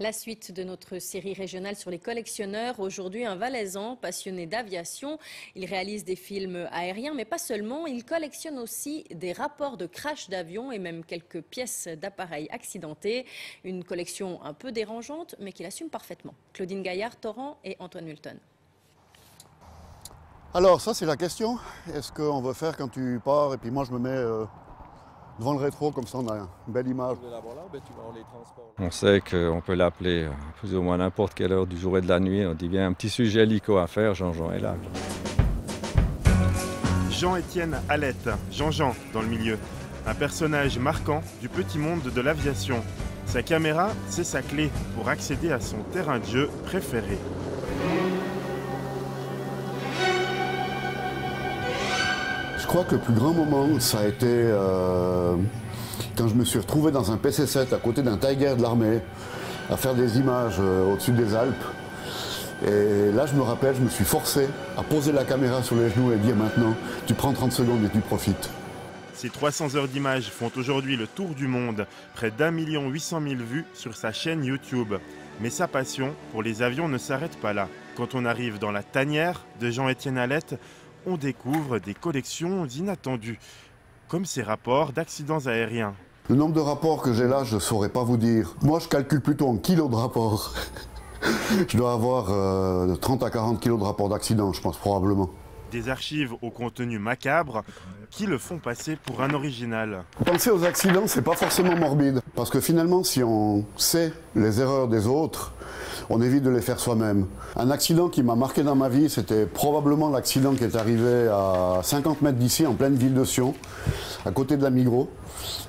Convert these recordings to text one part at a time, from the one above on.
La suite de notre série régionale sur les collectionneurs. Aujourd'hui, un Valaisan passionné d'aviation. Il réalise des films aériens, mais pas seulement. Il collectionne aussi des rapports de crash d'avion et même quelques pièces d'appareils accidentés. Une collection un peu dérangeante, mais qu'il assume parfaitement. Claudine Gaillard, Torrent et Antoine Multon. Alors ça c'est la question, est-ce qu'on veut faire quand tu pars et puis moi je me mets devant le rétro comme ça on a une belle image. On sait qu'on peut l'appeler plus ou moins n'importe quelle heure du jour et de la nuit. On dit bien un petit sujet hélico à faire, Jean-Jean est là. Jean-Étienne Alette, Jean-Jean dans le milieu. Un personnage marquant du petit monde de l'aviation. Sa caméra, c'est sa clé pour accéder à son terrain de jeu préféré. Je crois que le plus grand moment, ça a été quand je me suis retrouvé dans un PC-7 à côté d'un Tiger de l'armée, à faire des images au-dessus des Alpes. Et là, je me rappelle, je me suis forcé à poser la caméra sur les genoux et dire maintenant, tu prends 30 secondes et tu profites. Ces 300 heures d'images font aujourd'hui le tour du monde, près d'1 800 000 vues sur sa chaîne YouTube. Mais sa passion pour les avions ne s'arrête pas là. Quand on arrive dans la tanière de Jean-Étienne Alette, on découvre des collections inattendues, comme ces rapports d'accidents aériens. Le nombre de rapports que j'ai là, je ne saurais pas vous dire. Moi, je calcule plutôt en kilos de rapports. Je dois avoir 30 à 40 kilos de rapports d'accident, je pense, probablement. Des archives au contenu macabre qui le font passer pour un original. Penser aux accidents, c'est pas forcément morbide. Parce que finalement, si on sait les erreurs des autres, on évite de les faire soi-même. Un accident qui m'a marqué dans ma vie, c'était probablement l'accident qui est arrivé à 50 mètres d'ici, en pleine ville de Sion, à côté de la Migros.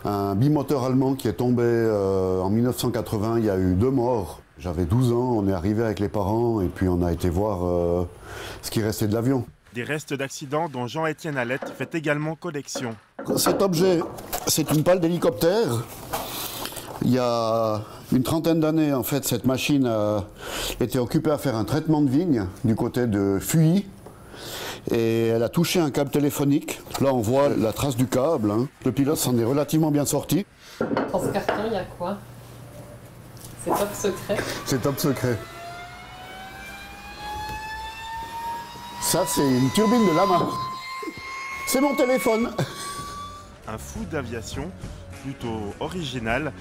Un bimoteur allemand qui est tombé en 1980, il y a eu 2 morts. J'avais 12 ans, on est arrivé avec les parents et puis on a été voir ce qui restait de l'avion. Des restes d'accidents dont Jean-Étienne Alette fait également collection. Cet objet, c'est une pale d'hélicoptère. Il y a une trentaine d'années, en fait, cette machine était occupée à faire un traitement de vigne du côté de Fuy. Et elle a touché un câble téléphonique. Là, on voit la trace du câble. Hein. Le pilote s'en est relativement bien sorti. Dans ce carton, il y a quoi? C'est top secret. C'est top secret. Ça, c'est une turbine de lama. C'est mon téléphone. Un fou d'aviation, plutôt original,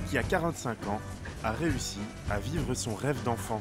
qui à 45 ans a réussi à vivre son rêve d'enfant.